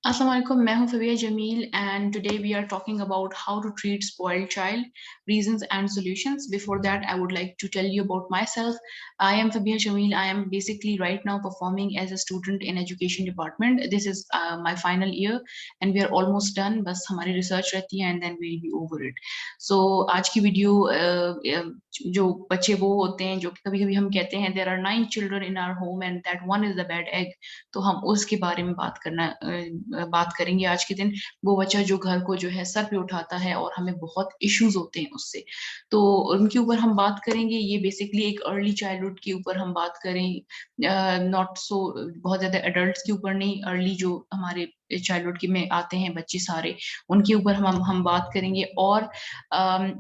अस्सलाम वालेकुम, मैं हूं Fabia Jameel and today we are talking about how to treat spoiled child, reasons and solutions. Before that, I would like to tell you about myself. I am Fabia Jamil. I am basically right now performing as a student in education department. This is my final year and we are almost done. बस हमारी research रहती है and then we'll be over it. So आज की video जो बच्चे वो होते हैं जो कभी कभी हम कहते हैं there are 9 children in our home and that one is the bad egg. तो हम उसके बारे में बात करेंगे आज के दिन. वो बच्चा जो घर को जो है सर पे उठाता है और हमें बहुत इश्यूज होते हैं उससे, तो उनके ऊपर हम बात करेंगे. ये बेसिकली एक अर्ली चाइल्डहुड के ऊपर हम बात करें, नॉट सो बहुत ज्यादा एडल्ट्स के ऊपर नहीं, अर्ली जो हमारे चाइल्डहुड के में आते हैं बच्चे सारे, उनके ऊपर हम बात करेंगे. और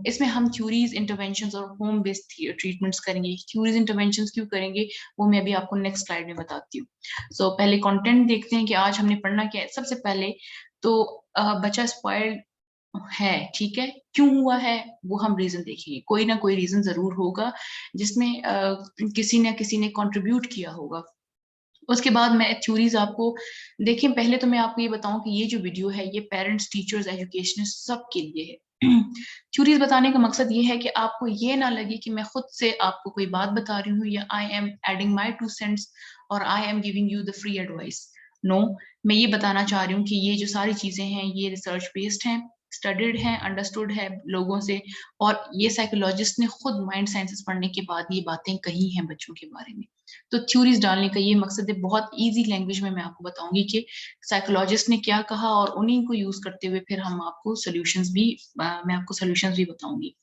इसमें हम थ्योरीज, इंटरवेंशंस और होम बेस्ड ट्रीटमेंट्स करेंगे. थ्योरीज, इंटरवेंशंस क्यों करेंगे वो मैं अभी आपको नेक्स्ट स्लाइड में बताती हूँ. सो पहले कंटेंट देखते हैं कि आज हमने पढ़ना क्या है. सबसे पहले तो बच्चा स्पॉइल्ड है, ठीक है, क्यों हुआ है वो हम रीजन देखेंगे. कोई ना कोई रीजन जरूर होगा जिसमें किसी ना किसी ने कंट्रीब्यूट किया होगा. उसके बाद मैं थ्योरीज आपको देखें. पहले तो मैं आपको ये बताऊं कि ये जो वीडियो है ये पेरेंट्स, टीचर्स, एजुकेशनिस्ट सब के लिए है. थ्योरीज बताने का मकसद ये है कि आपको ये ना लगे कि मैं खुद से आपको कोई बात बता रही हूँ या I am adding my 2 cents और I am giving you the free advice. No, मैं ये बताना चाह रही हूँ कि ये जो सारी चीजें हैं ये रिसर्च बेस्ड हैं, स्टडीड है, अंडरस्टूड है लोगों से, और ये साइकोलॉजिस्ट ने खुद माइंड साइंसेस पढ़ने के बाद ये बातें कही हैं बच्चों के बारे में. तो थ्योरीज डालने का ये मकसद है. बहुत इजी लैंग्वेज में मैं आपको बताऊंगी कि साइकोलॉजिस्ट ने क्या कहा और उन्हीं को यूज करते हुए फिर हम आपको सॉल्यूशंस भी मैं आपको सॉल्यूशंस भी बताऊंगी.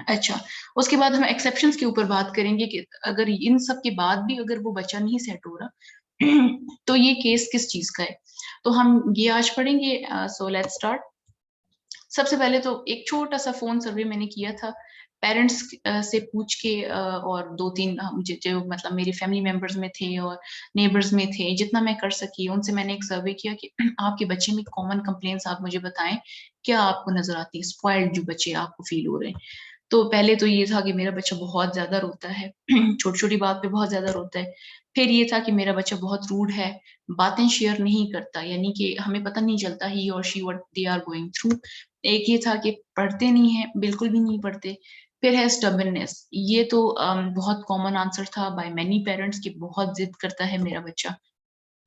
अच्छा, उसके बाद हम एक्सेप्शंस के ऊपर बात करेंगे कि अगर इन सब के बाद भी अगर वो बच्चा नहीं सेट हो रहा तो ये केस किस चीज का है, तो हम ये आज पढ़ेंगे. So let's start. सबसे पहले तो एक छोटा सा फोन सर्वे मैंने किया था पेरेंट्स से पूछ के, और 2-3 जो मतलब मेरे फैमिली मेंबर्स में थे और नेबर्स में थे, जितना मैं कर सकी उनसे मैंने एक सर्वे किया कि आपके बच्चे में कॉमन कंप्लेंट्स आप मुझे बताएं, क्या आपको नजर आती है स्पॉइल्ड जो बच्चे आपको फील हो रहे हैं. तो पहले तो ये था कि मेरा बच्चा बहुत ज्यादा रोता है, छोटी छोटी बात पे बहुत ज्यादा रोता है. फिर ये था कि मेरा बच्चा बहुत रूड है, बातें शेयर नहीं करता, यानी कि हमें पता नहीं चलता ही और she what they are going through. एक ये था कि पढ़ते नहीं है, बिल्कुल भी नहीं पढ़ते. फिर है स्टबर्ननेस. ये तो बहुत कॉमन आंसर था बाय मेनी पेरेंट्स कि बहुत जिद करता है मेरा बच्चा.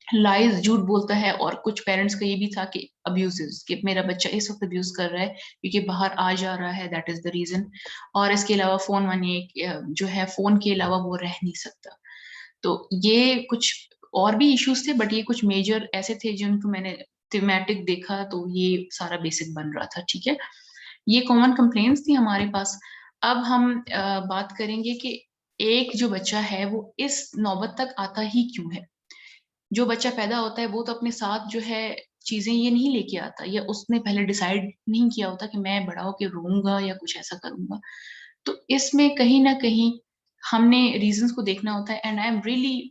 लाइज, झूठ बोलता है. और कुछ पेरेंट्स का ये भी था कि अब्यूजेस, कि मेरा बच्चा इस वक्त अब्यूज कर रहा है क्योंकि बाहर आ जा रहा है, दैट इज द रीजन. और इसके अलावा फोन मानिए जो है, फोन के अलावा वो रह नहीं सकता. तो ये कुछ और भी इश्यूज थे बट ये कुछ मेजर ऐसे थे जिनको मैंने थीमेटिक देखा तो ये सारा बेसिक बन रहा था. ठीक है, ये कॉमन कंप्लेंट्स थी हमारे पास. अब हम बात करेंगे कि एक जो बच्चा है वो इस नौबत तक आता ही क्यों है. जो बच्चा पैदा होता है वो तो अपने साथ जो है चीजें ये नहीं लेके आता, या उसने पहले डिसाइड नहीं किया होता कि मैं बड़ा होके रोऊंगा या कुछ ऐसा करूंगा. तो इसमें कहीं ना कहीं हमने रीजंस को देखना होता है. And I am really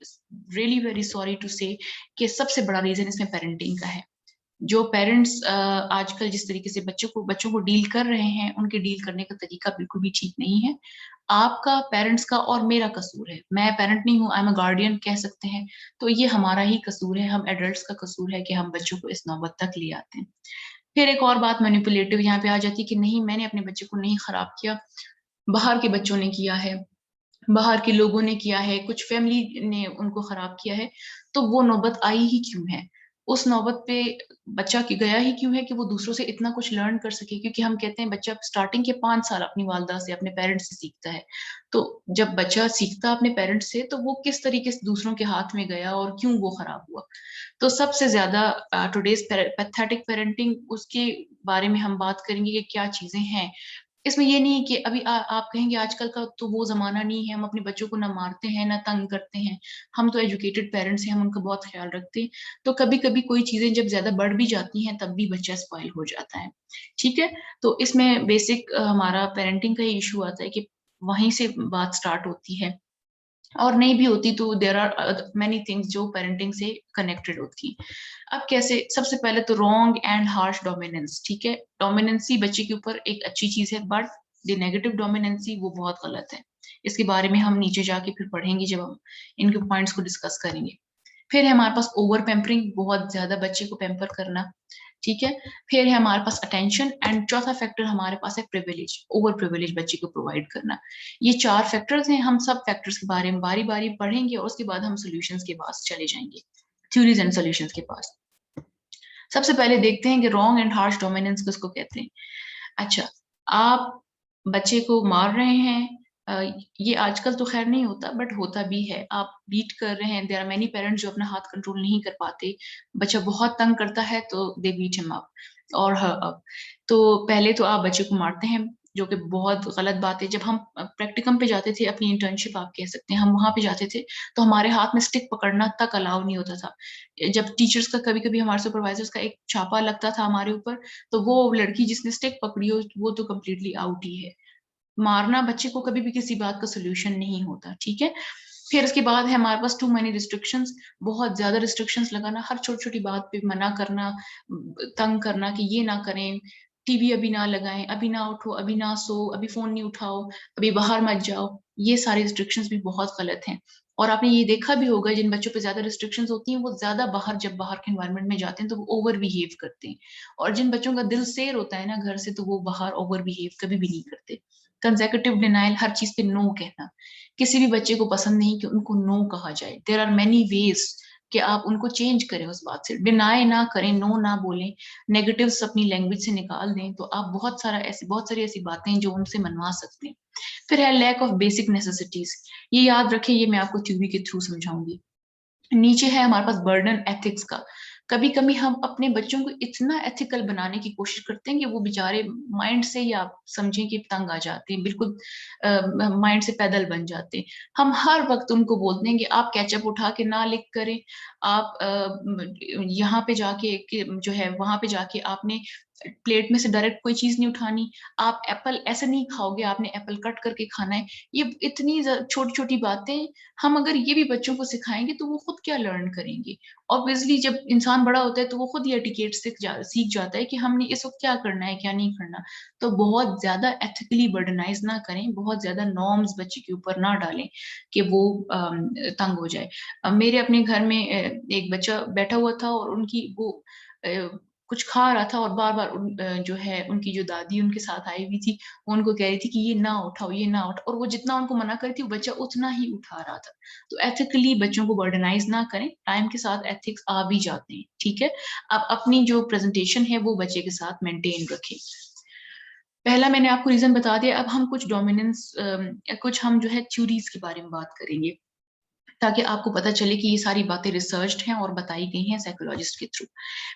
really very sorry to say कि सबसे बड़ा रीजन इसमें पेरेंटिंग का है. जो पेरेंट्स आजकल जिस तरीके से बच्चों को डील कर रहे हैं, उनके डील करने का तरीका बिल्कुल भी ठीक नहीं है. आपका, पेरेंट्स का और मेरा कसूर है. मैं पेरेंट नहीं हूँ, आई एम अ गार्डियन कह सकते हैं. तो ये हमारा ही कसूर है, हम एडल्ट्स का कसूर है कि हम बच्चों को इस नौबत तक ले आते हैं. फिर एक और बात मैनिपुलेटिव यहाँ पे आ जाती है कि नहीं, मैंने अपने बच्चे को नहीं खराब किया, बाहर के बच्चों ने किया है, बाहर के लोगों ने किया है, कुछ फैमिली ने उनको खराब किया है. तो वो नौबत आई ही क्यों है, उस नौबत पे बच्चा की गया ही क्यों है कि वो दूसरों से इतना कुछ लर्न कर सके. क्योंकि हम कहते हैं बच्चा स्टार्टिंग के 5 साल अपनी वालदा से, अपने पेरेंट्स से सीखता है. तो जब बच्चा सीखता अपने पेरेंट्स से तो वो किस तरीके से दूसरों के हाथ में गया और क्यों वो खराब हुआ. तो सबसे ज्यादा टुडेज पैथेटिक पेरेंटिंग, उसके बारे में हम बात करेंगे कि क्या चीजें हैं. इसमें ये नहीं है कि अभी आप कहेंगे आजकल का तो वो जमाना नहीं है, हम अपने बच्चों को ना मारते हैं ना तंग करते हैं, हम तो एजुकेटेड पेरेंट्स हैं, हम उनका बहुत ख्याल रखते हैं. तो कभी कभी कोई चीजें जब ज्यादा बढ़ भी जाती हैं तब भी बच्चा स्पॉइल हो जाता है. ठीक है, तो इसमें बेसिक हमारा पेरेंटिंग का ही इशू आता है कि वहीं से बात स्टार्ट होती है. और नहीं भी होती तो देर आर मैनी थिंग्स जो पेरेंटिंग से कनेक्टेड होती हैं. अब कैसे, सबसे पहले तो रॉन्ग एंड हार्श डोमिनेंस. ठीक है, डोमिनेंसी बच्चे के ऊपर एक अच्छी चीज है बट द नेगेटिव डोमिनेंसी वो बहुत गलत है. इसके बारे में हम नीचे जाके फिर पढ़ेंगे जब हम इनके पॉइंट्स को डिस्कस करेंगे. फिर है हमारे पास ओवर पैम्परिंग, बहुत ज्यादा बच्चे को पैम्पर करना, ठीक है। फिर है हमारे पास अटेंशन, एंड चौथा फैक्टर हमारे पास है प्रिविलेज, ओवर प्रिविलेज बच्चे को प्रोवाइड करना। ये 4 फैक्टर्स हैं। हम सब फैक्टर्स के बारे में बारी बारी पढ़ेंगे और उसके बाद हम सॉल्यूशंस के पास चले जाएंगे, थ्योरीज एंड सॉल्यूशंस के पास। सबसे पहले देखते हैं कि रॉन्ग एंड हार्श डोमिनेंस किसको कहते हैं। अच्छा, आप बच्चे को मार रहे हैं, ये आजकल तो खैर नहीं होता बट होता भी है, आप बीट कर रहे हैं। देयर आर मेनी पेरेंट्स जो अपना हाथ कंट्रोल नहीं कर पाते, बच्चा बहुत तंग करता है तो दे बीट हिम अप और हर अप। तो पहले तो आप बच्चे को मारते हैं, जो कि बहुत गलत बात है। जब हम प्रैक्टिकम पे जाते थे, अपनी इंटर्नशिप आप कह सकते हैं, हम वहां पे जाते थे तो हमारे हाथ में स्टिक पकड़ना तक अलाउ नहीं होता था। जब टीचर्स का कभी कभी हमारे सुपरवाइजर्स का एक छापा लगता था हमारे ऊपर, तो वो लड़की जिसने स्टिक पकड़ी हो वो तो कम्प्लीटली आउट ही है। मारना बच्चे को कभी भी किसी बात का सोल्यूशन नहीं होता, ठीक है। फिर उसके बाद है हमारे पास टू मैनी रिस्ट्रिक्शंस, बहुत ज्यादा रिस्ट्रिक्शंस लगाना, हर छोटी छोटी बात पे मना करना, तंग करना कि ये ना करें, टीवी अभी ना लगाएं, अभी ना उठो, अभी ना सो, अभी फोन नहीं उठाओ, अभी बाहर मत जाओ। ये सारी रिस्ट्रिक्शंस भी बहुत गलत हैं। और आपने ये देखा भी होगा, जिन बच्चों पे ज्यादा रिस्ट्रिक्शंस होती हैं वो ज्यादा बाहर, जब बाहर के एनवायरनमेंट में जाते हैं तो वो ओवर बिहेव करते हैं। और जिन बच्चों का दिल सेर होता है ना घर से, तो वो बाहर ओवर बिहेव कभी भी नहीं करते। कंसेक्यूटिव डिनाइल, हर चीज पे नो कहना, किसी भी बच्चे को पसंद नहीं कि उनको नो कहा जाए। देयर आर मेनी वेज कि आप उनको चेंज करें उस बात से, डिनाई ना करें, नो ना बोलें, नेगेटिव्स अपनी लैंग्वेज से निकाल दें, तो आप बहुत सारी ऐसी बातें जो उनसे मनवा सकते हैं। फिर है लैक ऑफ बेसिक नेसेसिटीज, ये याद रखें, ये मैं आपको थ्योरी के थ्रू समझाऊंगी। नीचे है हमारे पास बर्डन एथिक्स का। कभी कभी हम अपने बच्चों को इतना एथिकल बनाने की कोशिश करते हैं कि वो बेचारे माइंड से ही आप समझें कि तंग आ जाते हैं, बिल्कुल माइंड से पैदल बन जाते हैं। हम हर वक्त उनको बोलते हैं कि आप कैचअप उठा के ना लिक करें, आप यहाँ पे जाके जो है वहां पे जाके आपने प्लेट में से डायरेक्ट कोई चीज नहीं उठानी, आप एप्पल ऐसे नहीं खाओगे, आपने एप्पल कट करके खाना है। ये इतनी छोटी छोटी बातें हम अगर ये भी बच्चों को सिखाएंगे तो वो खुद क्या लर्न करेंगे। ऑब्वियसली जब इंसान बड़ा होता है तो वो खुद ही एटिकेट सीख जाता है कि हमने इस वक्त क्या करना है क्या नहीं करना। तो बहुत ज्यादा एथिकली बर्डनाइज ना करें, बहुत ज्यादा नॉर्म्स बच्चे के ऊपर ना डालें कि वो तंग हो जाए। मेरे अपने घर में एक बच्चा बैठा हुआ था और उनकी वो कुछ खा रहा था और बार बार जो है उनकी जो दादी उनके साथ आई हुई थी, वो उनको कह रही थी कि ये ना उठाओ, ये ना उठाओ, और वो जितना उनको मना करी थी वो बच्चा उतना ही उठा रहा था। तो एथिकली बच्चों को बर्डनाइज ना करें, टाइम के साथ एथिक्स आ भी जाते हैं, ठीक है। अब अपनी जो प्रेजेंटेशन है वो बच्चे के साथ मेंटेन रखें। पहला मैंने आपको रीजन बता दिया, अब हम कुछ डोमिनेंस कुछ हम जो है थ्योरीज के बारे में बात करेंगे, ताकि आपको पता चले कि ये सारी बातें रिसर्च्ड हैं और बताई गई हैं साइकोलॉजिस्ट के थ्रू।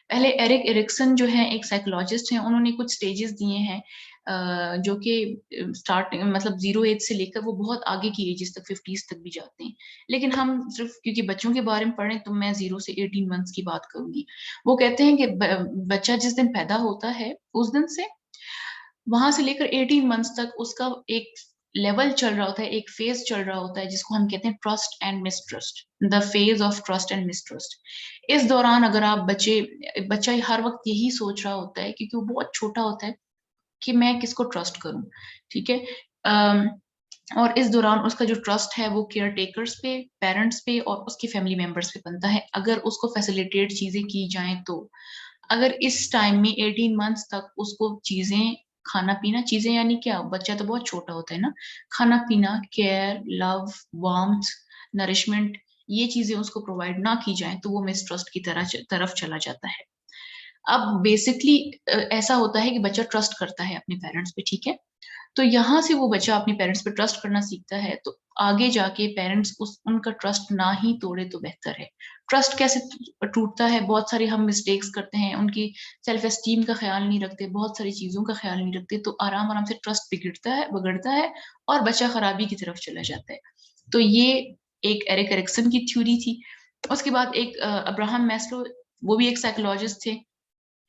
पहले एरिक्सन जो है एक साइकोलॉजिस्ट हैं, उन्होंने कुछ स्टेजेस दिए हैं जो कि स्टार्ट मतलब 0 एज से लेकर वो बहुत आगे की एजेस तक 50s तक भी जाते हैं। लेकिन हम सिर्फ क्योंकि बच्चों के बारे में पढ़ें तो मैं 0 से 18 मंथ्स की बात करूंगी। वो कहते हैं कि बच्चा जिस दिन पैदा होता है उस दिन से वहां से लेकर 18 मंथ्स तक उसका एक लेवल चल रहा होता है, एक फेज चल रहा होता है जिसको हम कहते हैं trust and mistrust, the phase of trust and mistrust. इस दौरान अगर आप बच्चा हर वक्त यही सोच रहा होता है क्योंकि वो बहुत छोटा होता है कि मैं किसको ट्रस्ट करूं, ठीक है। अम, और इस दौरान उसका जो ट्रस्ट है वो केयर टेकर्स पे, पेरेंट्स पे और उसके फैमिली मेंबर्स पे बनता है, अगर उसको फैसिलिटेट चीजें की जाएं तो। अगर इस टाइम में 18 मंथ्स तक उसको चीजें, खाना पीना, चीजें यानी क्या, बच्चा तो बहुत छोटा होता है ना, खाना पीना, केयर, लव, वार्मथ, नरिशमेंट, ये चीजें उसको प्रोवाइड ना की जाए तो वो मिसट्रस्ट की तरफ चला जाता है। अब बेसिकली ऐसा होता है कि बच्चा ट्रस्ट करता है अपने पेरेंट्स पे, ठीक है। तो यहाँ से वो बच्चा अपने पेरेंट्स पे ट्रस्ट करना सीखता है, तो आगे जाके पेरेंट्स उनका ट्रस्ट ना ही तोड़े तो बेहतर है। ट्रस्ट कैसे टूटता है, बहुत सारी हम मिस्टेक्स करते हैं, उनकी सेल्फ एस्टीम का ख्याल नहीं रखते, बहुत सारी चीजों का ख्याल नहीं रखते, तो आराम आराम से ट्रस्ट बिगड़ता है और बच्चा खराबी की तरफ चला जाता है। तो ये एक एरिक एरिक्सन की थ्योरी थी। उसके बाद एक अब्राहम मैस्लो, वो भी एक साइकोलॉजिस्ट थे,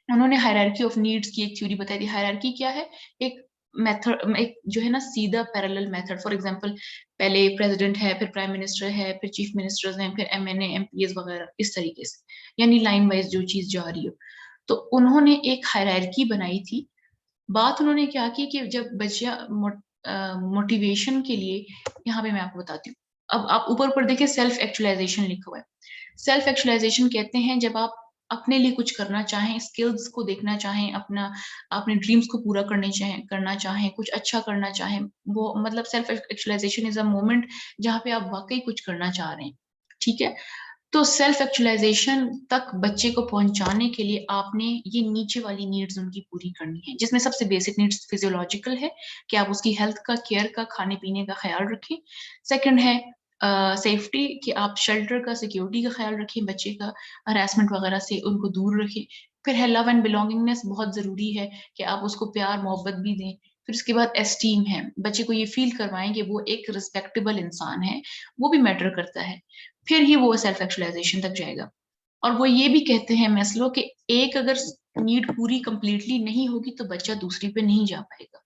उन्होंने हायरार्की ऑफ नीड्स की एक थ्योरी बताई थी। हायरार्की क्या है, एक मेथड, एक जो है ना सीधा पैरेलल मेथड। फॉर एग्जांपल, पहले प्रेसिडेंट है, फिर प्राइम मिनिस्टर है, फिर चीफ मिनिस्टर्स हैं, फिर एमएनए एमपीएस वगैरह, इस तरीके से, यानी लाइन वाइज जो चीज जा रही हो। तो उन्होंने एक हायरार्की बनाई थी। बात उन्होंने क्या की कि जब बच्चा मोटिवेशन के लिए, यहाँ पे मैं आपको बताती हूँ, अब आप ऊपर ऊपर देखिए सेल्फ एक्चुअलाइजेशन लिखा हुआ है। सेल्फ एक्चुअलाइजेशन कहते हैं जब आप अपने लिए कुछ करना चाहें, स्किल्स को देखना चाहें, अपने ड्रीम्स को पूरा करना चाहें, कुछ अच्छा करना चाहें। वो मतलब self actualization is a moment जहाँ पे आप वाकई कुछ करना चाह रहे हैं। ठीक है। तो सेल्फ एक्चुअलाइजेशन तक बच्चे को पहुंचाने के लिए आपने ये नीचे वाली नीड्स उनकी पूरी करनी है, जिसमें सबसे बेसिक नीड्स फिजियोलॉजिकल है कि आप उसकी हेल्थ का, केयर का, खाने पीने का ख्याल रखें। सेकंड है सेफ्टी, कि आप शेल्टर का, सिक्योरिटी का ख्याल रखें, बच्चे का हरासमेंट वगैरह से उनको दूर रखें। फिर है लव एंड बिलोंगिंगनेस, बहुत जरूरी है कि आप उसको प्यार मोहब्बत भी दें। फिर उसके बाद एस्टीम है, बच्चे को ये फील करवाएं कि वो एक रिस्पेक्टेबल इंसान है, वो भी मैटर करता है। फिर ही वो सेल्फ एक्चुअलाइजेशन तक जाएगा। और वो ये भी कहते हैं मैस्लो कि एक अगर नीड पूरी कंप्लीटली नहीं होगी तो बच्चा दूसरी पे नहीं जा पाएगा।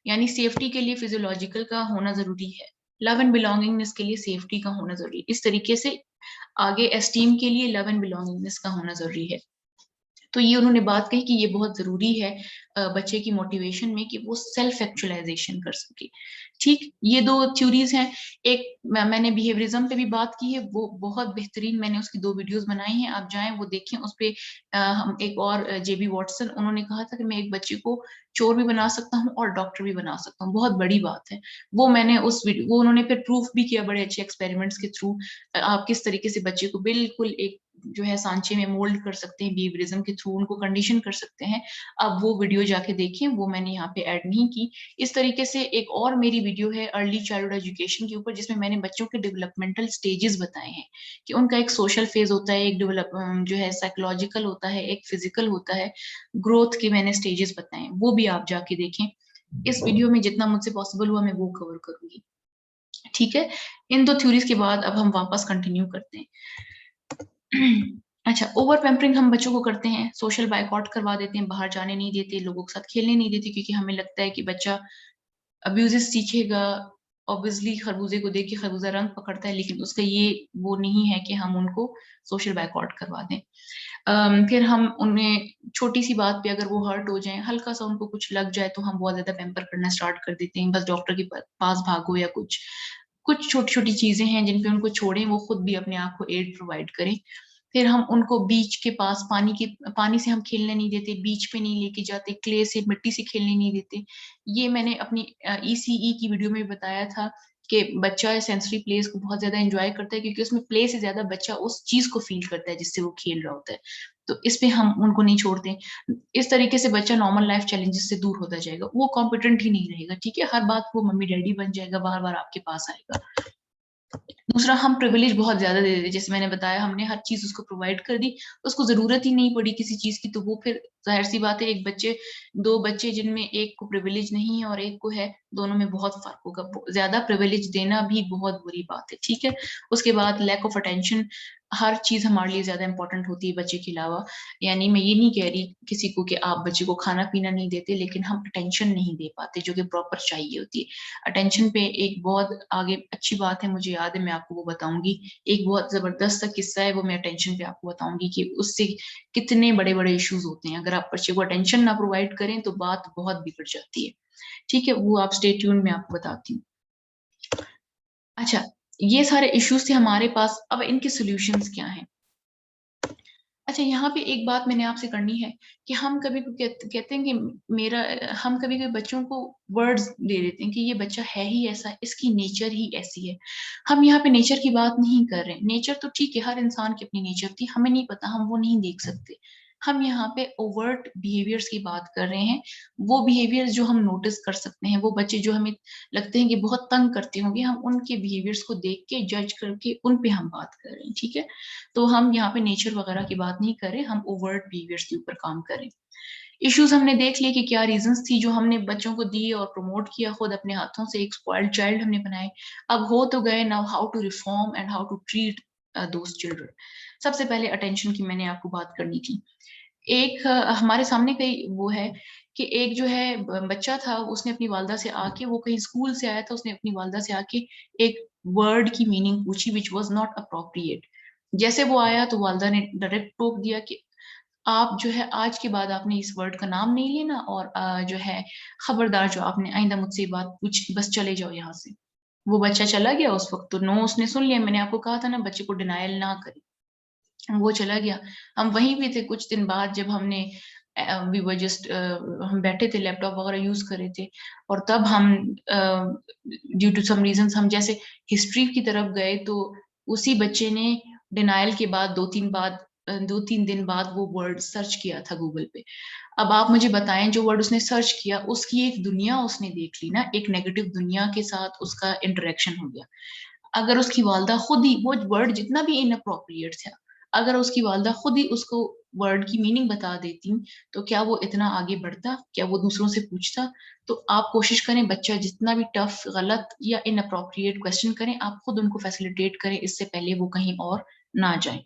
यानी सेफ्टी के लिए फिजियोलॉजिकल का होना जरूरी है, लव एंड बिलोंगिंगनेस के लिए सेफ्टी का होना जरूरी है। इस तरीके से आगे एस्टीम के लिए लव एंड बिलोंगिंगनेस का होना जरूरी है। तो ये उन्होंने बात कही कि ये बहुत जरूरी है बच्चे की मोटिवेशन में कि वो सेल्फ एक्चुअलाइजेशन कर सके। ठीक, ये दो थ्योरीज हैं। एक मैंने बिहेवियरिज्म पे भी बात की है, वो बहुत बेहतरीन, मैंने उसकी 2 वीडियोस बनाई हैं, आप जाएं वो देखें। उस पे हम एक और जेबी वॉटसन, उन्होंने कहा था कि मैं एक बच्चे को चोर भी बना सकता हूँ और डॉक्टर भी बना सकता हूँ, बहुत बड़ी बात है। वो मैंने उस वीडियो, वो उन्होंने फिर प्रूफ भी किया बड़े अच्छे एक्सपेरिमेंट्स के थ्रू, आप किस तरीके से बच्चे को बिल्कुल एक जो है सांचे में मोल्ड कर सकते हैं, बिहेवियरिज्म के थ्रू उनको कंडीशन कर सकते हैं। अब वो वीडियो जाके देखें, वो मैंने यहाँ पे ऐड नहीं की। इस तरीके से एक और मेरी वीडियो है अर्ली चाइल्डहुड एजुकेशन के ऊपर, जिसमें मैंने बच्चों के डेवलपमेंटल स्टेजेस बताए हैं कि उनका एक सोशल फेज होता है, एक डेवलप जो है साइकोलॉजिकल होता है, एक फिजिकल होता है, ग्रोथ के मैंने स्टेजेस बताए हैं, वो भी आप जाके देखें। इस वीडियो में जितना मुझसे पॉसिबल हुआ मैं वो कवर करूंगी। ठीक है, इन 2 थ्योरीज के बाद अब हम वापस कंटिन्यू करते हैं। अच्छा, ओवर पैम्परिंग हम बच्चों को करते हैं, सोशल बायकॉट करवा देते हैं, बाहर जाने नहीं देते, लोगों के साथ खेलने नहीं देते, क्योंकि हमें लगता है कि बच्चा अब्यूजेस सीखेगा। ऑब्वियसली खरबूजे को देख के खरबूजा रंग पकड़ता है, लेकिन उसका ये वो नहीं है कि हम उनको सोशल बायकॉट करवा दें। फिर हम उन्हें छोटी सी बात पे अगर वो हर्ट हो जाए, हल्का सा उनको कुछ लग जाए, तो हम बहुत ज्यादा पैम्पर करना स्टार्ट कर देते हैं, बस डॉक्टर के पास भागो, या कुछ कुछ छोटी छोटी चीजें हैं जिन पे उनको छोड़ें, वो खुद भी अपने आप को एड प्रोवाइड करें। फिर हम उनको बीच के पास पानी से हम खेलने नहीं देते, बीच पे नहीं लेके जाते, क्ले से, मिट्टी से खेलने नहीं देते। ये मैंने अपनी ईसीई की वीडियो में भी बताया था कि बच्चा सेंसरी प्लेस को बहुत ज्यादा एंजॉय करता है, क्योंकि उसमें प्ले से ज्यादा बच्चा उस चीज को फील करता है जिससे वो खेल रहा होता है। तो इस पे हम उनको नहीं छोड़ते। इस तरीके से बच्चा नॉर्मल लाइफ चैलेंजेस से दूर होता जाएगा, वो कॉम्पिटेंट ही नहीं रहेगा। ठीक है, हर बात वो मम्मी डैडी बन जाएगा, बार बार आपके पास आएगा। दूसरा, हम प्रिविलेज बहुत ज्यादा दे देते, जैसे मैंने बताया, हमने हर चीज उसको प्रोवाइड कर दी, उसको जरूरत ही नहीं पड़ी किसी चीज की, तो वो फिर जाहिर सी बात है, 2 बच्चे जिनमें एक को प्रिविलेज नहीं है और एक को है, दोनों में बहुत फर्क होगा। ज्यादा प्रिविलेज देना भी बहुत बुरी बात है। ठीक है। उसके बाद लैक ऑफ अटेंशन, हर चीज हमारे लिए ज्यादा इंपॉर्टेंट होती है बच्चे के अलावा। यानी मैं ये नहीं कह रही किसी को कि आप बच्चे को खाना पीना नहीं देते, लेकिन हम अटेंशन नहीं दे पाते जो कि प्रॉपर चाहिए होती है। अटेंशन पे एक बहुत आगे अच्छी बात है, मुझे याद है, मैं आपको वो बताऊंगी। एक बहुत जबरदस्त सा किस्सा है, वो मैं अटेंशन पे आपको बताऊंगी कि उससे कितने बड़े बड़े इश्यूज होते हैं। अगर आप बच्चे को अटेंशन ना प्रोवाइड करें तो बात बहुत बिगड़ जाती है। ठीक है, वो आप स्टे ट्यून में आपको बताती हूँ। अच्छा, ये सारे इश्यूज थे हमारे पास, अब इनके सोल्यूशंस क्या हैं? अच्छा, यहाँ पे एक बात मैंने आपसे करनी है कि हम कभी कहते हैं कि मेरा हम कभी कभी बच्चों को वर्ड्स दे देते हैं कि ये बच्चा है ही ऐसा, इसकी नेचर ही ऐसी है। हम यहाँ पे नेचर की बात नहीं कर रहे हैं। नेचर तो ठीक है, हर इंसान की अपनी नेचर थी, हमें नहीं पता, हम वो नहीं देख सकते। हम यहाँ पे ओवर्ट बिहेवियर्स की बात कर रहे हैं। वो बिहेवियर्स जो हम नोटिस कर सकते हैं, वो बच्चे जो हमें लगते हैं कि बहुत तंग करते होंगे, हम उनके बिहेवियर्स को देख के जज करके उन पे हम बात कर रहे हैं। ठीक है, तो हम यहाँ पे नेचर वगैरह की बात नहीं करें, हम ओवर्ट बिहेवियर्स के ऊपर काम करें। इश्यूज हमने देख लिए कि क्या रीजंस थी जो हमने बच्चों को दिए और प्रमोट किया खुद अपने हाथों से, एक स्पॉइल्ड चाइल्ड हमने बनाए। अब हो तो गए, now how to reform and how to treat those children. सबसे पहले अटेंशन की मैंने आपको बात करनी थी। एक हमारे सामने कई वो है कि एक जो है बच्चा था, उसने अपनी वालदा से आके, वो कहीं स्कूल से आया था, उसने अपनी वालदा से आके एक वर्ड की मीनिंग पूछी विच वाज नॉट अप्रोप्रिएट। जैसे वो आया तो वालदा ने डायरेक्ट टोक दिया कि आप जो है आज के बाद आपने इस वर्ड का नाम नहीं लेना, और जो है खबरदार, जो आपने आइंदा मुझसे ये बात पूछी बस चले जाओ यहाँ से। वो बच्चा चला गया। उस वक्त तो नो उसने सुन लिया, मैंने आपको कहा था ना बच्चे को डिनायल ना करें। वो चला गया। हम वहीं पे थे कुछ दिन बाद, जब हमने वी वर जस्ट हम बैठे थे, लैपटॉप वगैरह यूज कर रहे थे, और तब हम ड्यू टू सम रीजंस हम जैसे हिस्ट्री की तरफ गए, तो उसी बच्चे ने डिनायल के बाद 2-3 दिन बाद वो वर्ड सर्च किया था गूगल पे। अब आप मुझे बताएं, जो वर्ड उसने सर्च किया उसकी एक दुनिया उसने देख ली ना, एक नेगेटिव दुनिया के साथ उसका इंटरेक्शन हो गया। अगर उसकी वालदा खुद ही वो वर्ड जितना भी इनअप्रोप्रिएट था, अगर उसकी वालदा खुद ही उसको वर्ड की मीनिंग बता देती, तो क्या वो इतना आगे बढ़ता, क्या वो दूसरों से पूछता? तो आप कोशिश करें, बच्चा जितना भी टफ, गलत या इनअप्रोप्रिएट क्वेश्चन करें, आप खुद उनको फैसिलिटेट करें, इससे पहले वो कहीं और ना जाए।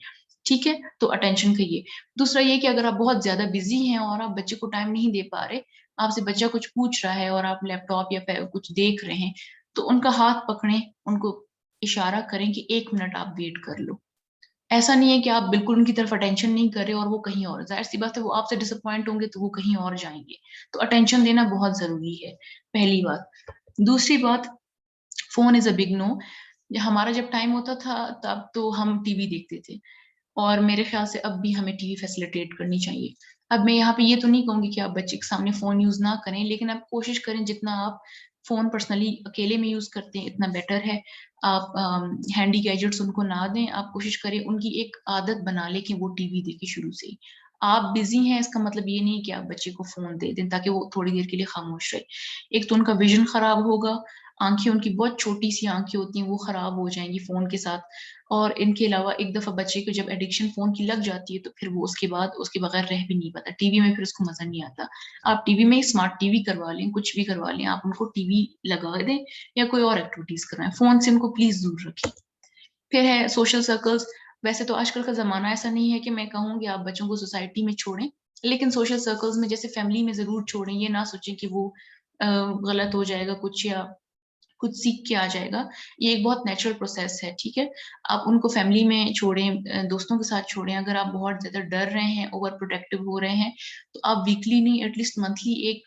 ठीक है, तो अटेंशन का ये। दूसरा ये कि अगर आप बहुत ज्यादा बिजी हैं और आप बच्चे को टाइम नहीं दे पा रहे, आपसे बच्चा कुछ पूछ रहा है और आप लैपटॉप या कुछ देख रहे हैं, तो उनका हाथ पकड़ें, उनको इशारा करें कि 1 मिनट आप वेट कर लो। ऐसा नहीं है कि आप बिल्कुल उनकी तरफ अटेंशन नहीं कर रहे और वो कहीं और, जाहिर सी बात है वो आपसे डिसअपॉइंट होंगे तो वो कहीं और जाएंगे। तो अटेंशन देना बहुत जरूरी है, पहली बात। दूसरी बात, phone is a big no. हमारा जब टाइम होता था तब तो हम टीवी देखते थे, और मेरे ख्याल से अब भी हमें टीवी फैसिलिटेट करनी चाहिए। अब मैं यहाँ पे ये तो नहीं कहूंगी कि आप बच्चे के सामने फोन यूज ना करें, लेकिन आप कोशिश करें जितना आप फोन पर्सनली अकेले में यूज करते हैं इतना बेटर है। आप हैंडी गैजेट्स उनको ना दें, आप कोशिश करें उनकी एक आदत बना लें कि वो टीवी देखे शुरू से ही। आप बिजी हैं इसका मतलब ये नहीं कि आप बच्चे को फोन दे दें ताकि वो थोड़ी देर के लिए खामोश रहे। एक तो उनका विजन खराब होगा, आंखें उनकी बहुत छोटी सी आंखें होती हैं वो खराब हो जाएंगी फोन के साथ। और इनके अलावा एक दफा बच्चे को जब एडिक्शन फोन की लग जाती है तो फिर वो उसके बाद उसके बगैर रह भी नहीं पाता, टीवी में फिर उसको मजा नहीं आता। आप टीवी में स्मार्ट टीवी करवा लें, कुछ भी करवा लें, आप उनको टीवी लगा दें या कोई और एक्टिविटीज करवाएं, फोन से उनको प्लीज दूर रखें। फिर है सोशल सर्कल्स। वैसे तो आजकल का जमाना ऐसा नहीं है कि मैं कहूँ कि आप बच्चों को सोसाइटी में छोड़ें, लेकिन सोशल सर्कल्स में जैसे फैमिली में जरूर छोड़ें। ये ना सोचें कि वो गलत हो जाएगा कुछ या कुछ सीख के आ जाएगा। ये एक बहुत नेचुरल प्रोसेस है, ठीक है। आप उनको फैमिली में छोड़ें, दोस्तों के साथ छोड़ें। अगर आप बहुत ज्यादा डर रहे हैं, ओवर प्रोटेक्टिव हो रहे हैं, तो आप वीकली नहीं एटलीस्ट मंथली एक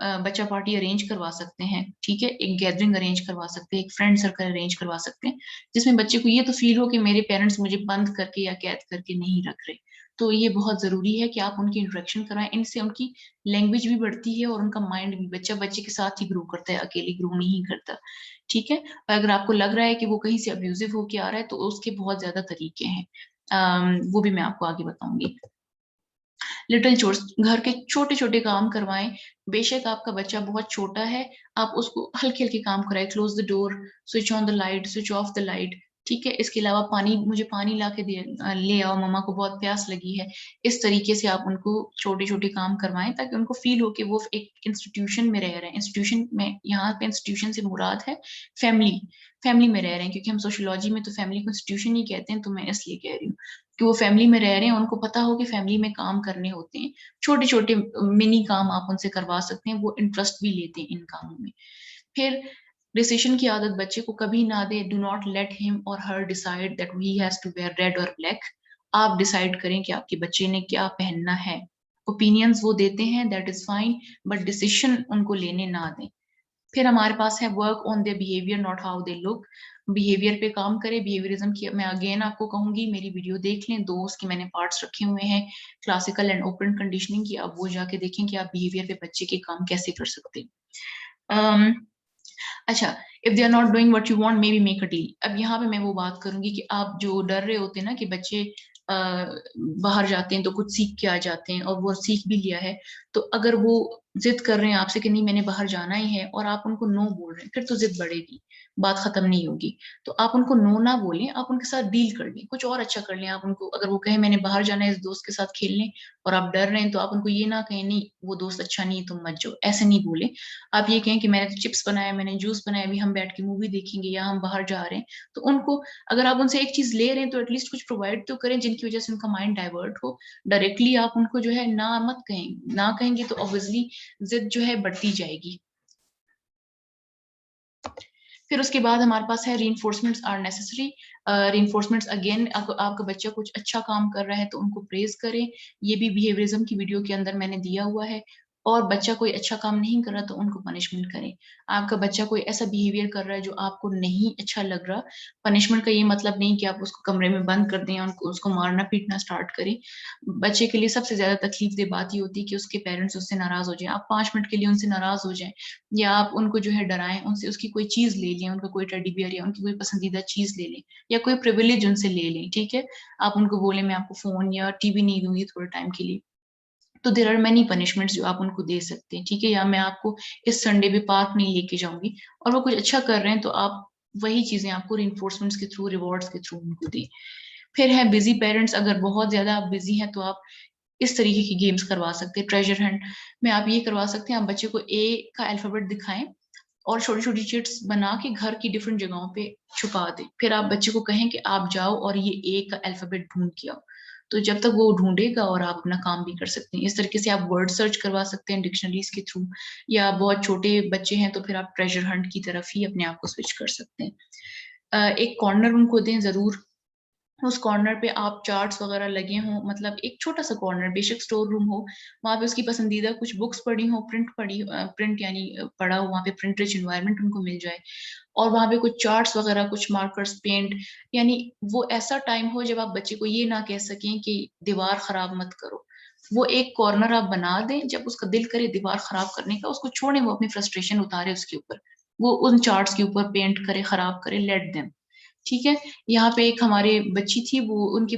बच्चा पार्टी अरेंज करवा सकते हैं, ठीक है। एक गैदरिंग अरेंज करवा सकते हैं, एक फ्रेंड सर्कल अरेंज करवा सकते हैं, जिसमें बच्चे को ये तो फील हो कि मेरे पेरेंट्स मुझे बंद करके या कैद करके नहीं रख रहे। तो ये बहुत जरूरी है कि आप उनकी इंटरेक्शन कराएं, इनसे उनकी लैंग्वेज भी बढ़ती है और उनका माइंड भी। बच्चा बच्चे के साथ ही ग्रो करता है, अकेले ग्रो नहीं करता, ठीक है। और अगर आपको लग रहा है कि वो कहीं से अब्यूजिव होके आ रहा है, तो उसके बहुत ज्यादा तरीके हैं, वो भी मैं आपको आगे बताऊंगी। लिटिल चोर्स, घर के छोटे छोटे काम करवाएं। बेशक आपका बच्चा बहुत छोटा है, आप उसको हल्के हल्के काम कराएं, close the door, switch on the light, switch off the light, ठीक है। इसके अलावा पानी, मुझे पानी ला के दे, ले आओ, मम्मा को बहुत प्यास लगी है। इस तरीके से आप उनको छोटे छोटे काम करवाएं ताकि उनको फील हो कि वो एक इंस्टीट्यूशन में रह रहे हैं। इंस्टीट्यूशन में, यहाँ पे इंस्टीट्यूशन से मुराद है फैमिली, फैमिली में रह रहे हैं, क्योंकि हम सोशियोलॉजी में तो फैमिली को इंस्टीट्यूशन ही कहते हैं, तो मैं इसलिए कह रही हूँ कि वो फैमिली में रह रहे हैं, उनको पता हो कि फैमिली में काम करने होते हैं। छोटे छोटे मिनी काम आप उनसे करवा सकते हैं, वो इंटरेस्ट भी लेते हैं इन कामों में। फिर डिसीजन की आदत बच्चे को कभी ना दे। Do not let him or her decide that he has to wear red or black. आप डिसाइड करें कि आपके बच्चे ने क्या पहनना है। ओपिनियंस वो देते हैं, that is fine, but decision उनको लेने ना दें। फिर हमारे पास है work on their behaviour not how they look. Behaviour पे काम करें। बिहेवियरिज्म की मैं अगेन आपको कहूंगी, मेरी वीडियो देख लें, दो उसके मैंने पार्ट्स रखे हुए हैं, क्लासिकल एंड ओपन कंडीशनिंग की। आप वो जाके देखें कि आप बिहेवियर पे बच्चे के काम कैसे कर सकते हैं। अच्छा, if they are not doing what you want, may be make a deal. अब यहाँ पे मैं वो बात करूंगी कि आप जो डर रहे होते हैं ना कि बच्चे बाहर जाते हैं तो कुछ सीख के आ जाते हैं, और वो सीख भी लिया है, तो अगर वो जिद कर रहे हैं आपसे कि नहीं मैंने बाहर जाना ही है, और आप उनको नो बोल रहे हैं, फिर तो जिद बढ़ेगी, बात खत्म नहीं होगी। तो आप उनको नो ना बोलें, आप उनके साथ डील कर लें, कुछ और अच्छा कर लें। आप उनको, अगर वो कहें मैंने बाहर जाना है इस दोस्त के साथ खेलने, और आप डर रहे हैं, तो आप उनको ये ना कहें नहीं वो दोस्त अच्छा नहीं है तुम मत जाओ, ऐसे नहीं बोले। आप ये कहें कि मैंने तो चिप्स बनाया, मैंने जूस बनाया, अभी हम बैठ के मूवी देखेंगे या हम बाहर जा रहे हैं। तो उनको, अगर आप उनसे एक चीज ले रहे हैं तो एटलीस्ट कुछ प्रोवाइड तो करें जिनकी वजह से उनका माइंड डाइवर्ट हो। डायरेक्टली आप उनको जो है ना मत कहें, ना कहेंगे तो ऑब्वियसली जिद जो है बढ़ती जाएगी। फिर उसके बाद हमारे पास है reinforcements are necessary. Reinforcements again, आपका बच्चा कुछ अच्छा काम कर रहा है तो उनको प्रेज करें। ये भी बिहेवियरिज्म की वीडियो के अंदर मैंने दिया हुआ है। और बच्चा कोई अच्छा काम नहीं कर रहा तो उनको पनिशमेंट करें। आपका बच्चा कोई ऐसा बिहेवियर कर रहा है जो आपको नहीं अच्छा लग रहा, पनिशमेंट का ये मतलब नहीं कि आप उसको कमरे में बंद कर दें और उसको मारना पीटना स्टार्ट करें। बच्चे के लिए सबसे ज्यादा तकलीफदेह बात ये होती है कि उसके पेरेंट्स उससे नाराज हो जाएं, आप 5 मिनट के लिए उनसे नाराज हो जाएं, या आप उनको जो है डराएं, उनसे उसकी कोई चीज ले लें, उनका कोई टेडी बियर या उनकी कोई पसंदीदा चीज ले लें, या कोई प्रिविलेज उनसे ले लें, ठीक है। आप उनको बोले मैं आपको फोन या टीवी नहीं दूंगी थोड़े टाइम के लिए, तो देर आर मेनी पनिशमेंट्स जो आप उनको दे सकते हैं, ठीक है। या मैं आपको इस संडे भी पार्क नहीं लेके जाऊंगी, और वो कुछ अच्छा कर रहे हैं तो आप वही चीजें आपको रिइंफोर्समेंट्स के थ्रू, रिवॉर्ड्स के थ्रू उनको दें। फिर है बिजी पेरेंट्स, अगर बहुत ज्यादा आप बिजी हैं तो आप इस तरीके की गेम्स करवा सकते हैं। ट्रेजर हंट में आप ये करवा सकते हैं, आप बच्चे को ए का अल्फाबेट दिखाएं और छोटी छोटी चिट्स बना के घर की डिफरेंट जगहों पे छुपा दें। फिर आप बच्चे को कहें कि आप जाओ और ये ए का अल्फाबेट ढूंढ के आओ। तो जब तक वो ढूंढेगा, और आप अपना काम भी कर सकते हैं। इस तरीके से आप वर्ड सर्च करवा सकते हैं डिक्शनरीज के थ्रू, या बहुत छोटे बच्चे हैं तो फिर आप ट्रेजर हंट की तरफ ही अपने आप को स्विच कर सकते हैं। एक कॉर्नर उनको दें जरूर, उस कॉर्नर पे आप चार्ट्स वगैरह लगे हों, मतलब एक छोटा सा कॉर्नर, बेशक स्टोर रूम हो, वहाँ पे उसकी पसंदीदा कुछ बुक्स पढ़ी हो, प्रिंट यानी पढ़ा हो, वहाँ पे प्रिंट रिच इन्वायरमेंट उनको मिल जाए, और वहाँ पे कुछ चार्ट्स वगैरह, कुछ मार्कर्स, पेंट, यानी वो ऐसा टाइम हो जब आप बच्चे को ये ना कह सकें कि दीवार खराब मत करो। वो एक कॉर्नर आप बना दें, जब उसका दिल करे दीवार खराब करने का, उसको छोड़ें, वो अपनी फ्रस्ट्रेशन उतारे उसके ऊपर, वो उन चार्ट्स के ऊपर पेंट करे, खराब करे, लेट देम, ठीक है। यहाँ पे एक हमारे बच्ची थी, वो उनके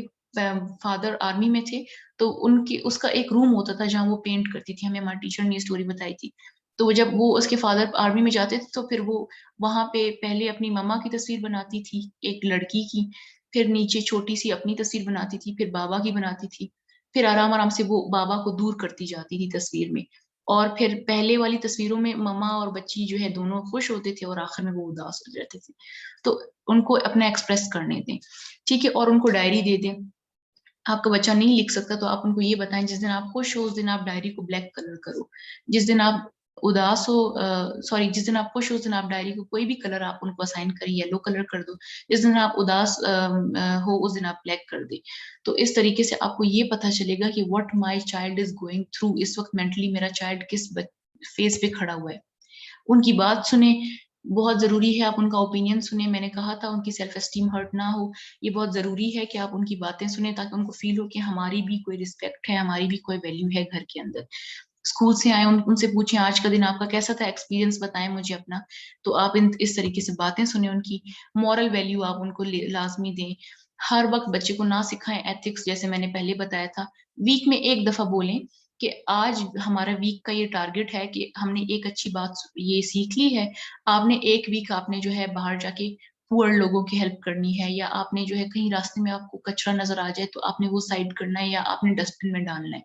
फादर आर्मी में थे, तो उनकी उसका एक रूम होता था जहाँ वो पेंट करती थी, हमें हमारी टीचर ने स्टोरी बताई थी। तो जब वो उसके फादर आर्मी में जाते थे तो फिर वो वहां पे पहले अपनी मम्मा की तस्वीर बनाती थी, एक लड़की की, फिर नीचे छोटी सी अपनी तस्वीर बनाती थी, फिर बाबा की बनाती थी, फिर आराम आराम से वो बाबा को दूर करती जाती थी तस्वीर में, और फिर पहले वाली तस्वीरों में मम्मा और बच्ची जो है दोनों खुश होते थे और आखिर में वो उदास हो जाते थे। तो उनको अपना एक्सप्रेस करने दें, ठीक है, और उनको डायरी दे दें। आपका बच्चा नहीं लिख सकता तो आप उनको ये बताएं, जिस दिन आप खुश हो उस दिन आप डायरी को ब्लैक कलर करो, जिस दिन आप उदास हो, सॉरी, जिस दिन आप खुश हो उस दिन आप डायरी को कोई भी कलर आप उनको असाइन करें, येलो कलर कर दो, जिस दिन आप उदास हो उस दिन आप ब्लैक कर दे। तो इस तरीके से आपको ये पता चलेगा कि what my child is going through, इस वक्त मेंटली मेरा चाइल्ड किस फेज पे खड़ा हुआ है। उनकी बात सुने, बहुत जरूरी है आप उनका ओपिनियन सुने। मैंने कहा था उनकी सेल्फ एस्टीम हर्ट ना हो, ये बहुत जरूरी है कि आप उनकी बातें सुने, ताकि उनको फील हो कि हमारी भी कोई रिस्पेक्ट है, हमारी भी कोई वैल्यू है घर के अंदर। स्कूल से आए उनसे पूछें आज का दिन आपका कैसा था, एक्सपीरियंस बताएं मुझे अपना। तो आप इस तरीके से बातें सुने, उनकी मॉरल वैल्यू आप उनको लाजमी दें। हर वक्त बच्चे को ना सिखाएं एथिक्स, जैसे मैंने पहले बताया था, वीक में एक दफा बोलें कि आज हमारा वीक का ये टारगेट है कि हमने एक अच्छी बात ये सीख ली है। आपने एक वीक आपने जो है बाहर जाके पुअर लोगों की हेल्प करनी है, या आपने जो है कहीं रास्ते में आपको कचरा नजर आ जाए तो आपने वो साइड करना है, या आपने डस्टबिन में डालना है।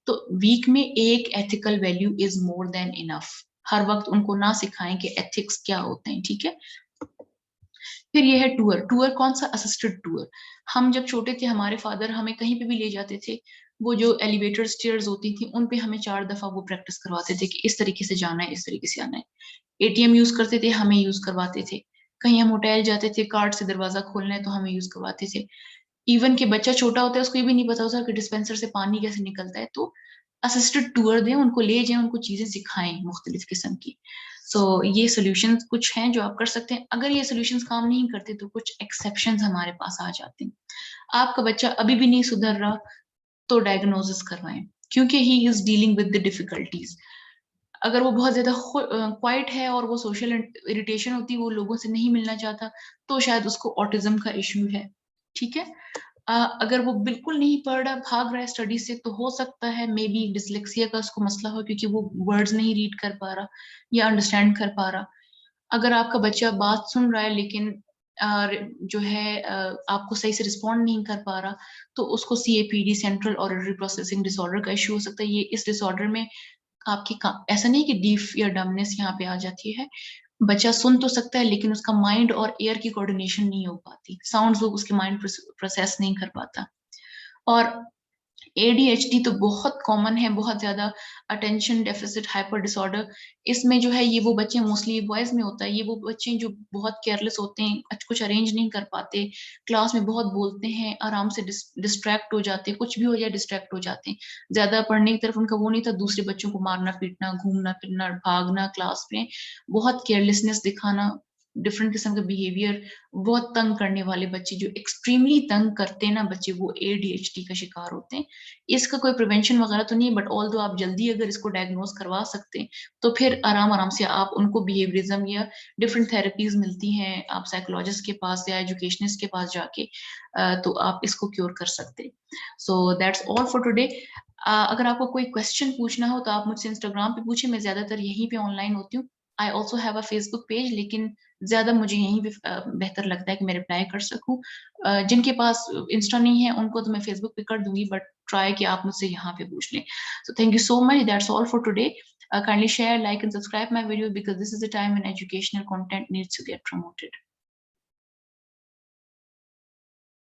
तो वीक में एक ethical value is more than enough. हर वक्त उनको ना सिखाएं कि एथिक्स क्या होते हैं, ठीक है। फिर ये है टूर। टूर कौन सा? Assisted tour. हम जब छोटे थे हमारे फादर हमें कहीं पे भी ले जाते थे, वो जो एलिवेटर स्टेयर्स होती थी उन पे हमें 4 दफा वो प्रैक्टिस करवाते थे कि इस तरीके से जाना है, इस तरीके से आना है। एटीएम यूज करते थे, हमें यूज करवाते थे। कहीं हम होटल जाते थे, कार्ड से दरवाजा खोलना है तो हमें यूज करवाते थे। इवन कि बच्चा छोटा होता है उसको ये भी नहीं पता होता कि डिस्पेंसर से पानी कैसे निकलता है, तो असिस्टेड टूर दें, उनको ले जाएं, उनको चीजें सिखाएं मुख्तलिफ किस्म की। सो ये सोल्यूशंस कुछ हैं जो आप कर सकते हैं। अगर ये सोल्यूशंस काम नहीं करते तो कुछ एक्सेप्शंस हमारे पास आ जाते हैं। आपका बच्चा अभी भी नहीं सुधर रहा तो डायग्नोसिस करवाएं, क्योंकि he is dealing with the difficulties. अगर वो बहुत ज्यादा क्वाइट है और वो सोशल इरिटेशन होती है, वो लोगों से नहीं मिलना चाहता, तो शायद उसको ऑटिज्म का इश्यू है, ठीक है। अगर वो बिल्कुल नहीं पढ़ रहा, भाग रहा है स्टडी से, तो हो सकता है मे बी डिसलेक्सिया का उसको मसला हो, क्योंकि वो वर्ड्स नहीं रीड कर पा रहा या अंडरस्टैंड कर पा रहा। अगर आपका बच्चा बात सुन रहा है लेकिन जो है आपको सही से रिस्पॉन्ड नहीं कर पा रहा, तो उसको CAPD, central auditory processing disorder का इश्यू हो सकता है। ये इस डिसऑर्डर में आपकी ऐसा नहीं कि डीफ या डमनेस यहाँ पे आ जाती है। बच्चा सुन तो सकता है लेकिन उसका माइंड और एयर की कोऑर्डिनेशन नहीं हो पाती, साउंड्स वो उसके माइंड प्रोसेस नहीं कर पाता। और ADHD तो बहुत कॉमन है, बहुत ज्यादा, अटेंशन डेफिसिट हाइपर डिसऑर्डर। इसमें जो है ये वो बच्चे, मोस्टली बॉयज में होता है, ये वो बच्चे जो बहुत केयरलेस होते हैं, कुछ अरेंज नहीं कर पाते, क्लास में बहुत बोलते हैं, आराम से डिस्ट्रैक्ट हो जाते हैं, कुछ भी हो जाए डिस्ट्रैक्ट हो जाते हैं, ज्यादा पढ़ने की तरफ उनका वो नहीं था, दूसरे बच्चों को मारना पीटना, घूमना फिरना, भागना क्लास में, बहुत केयरलेसनेस दिखाना, डिफरेंट किस्म के बिहेवियर, बहुत तंग करने वाले बच्चे, जो एक्सट्रीमली तंग करते हैं ना बच्चे, वो ADHD का शिकार होते हैं। इसका कोई प्रिवेंशन वगैरह तो नहीं है, बट ऑल दो आप जल्दी अगर इसको डायग्नोज करवा सकते हैं तो फिर आराम आराम से आप उनको बिहेवियरिज्म या डिफरेंट थेरेपीज मिलती हैं, आप साइकोलॉजिस्ट के पास या एजुकेशनिस्ट के पास जाके तो आप इसको क्योर कर सकते हैं। So that's all for today. अगर आपको कोई क्वेश्चन पूछना हो तो आप मुझसे इंस्टाग्राम पे पूछे, मैं ज्यादातर यहीं पे ऑनलाइन होती हूँ। I also have a Facebook page, लेकिन ज्यादा मुझे यहीं पे बेहतर लगता है कि मैं रिप्लाई कर सकूं। जिनके पास इंस्टा नहीं है उनको तो मैं फेसबुक पे कर दूंगी, बट ट्राई कि आप मुझसे यहाँ पे पूछ लें। So thank you so much. That's all for today. Kindly share, like, and subscribe my video because this is the time when educational content needs to get promoted.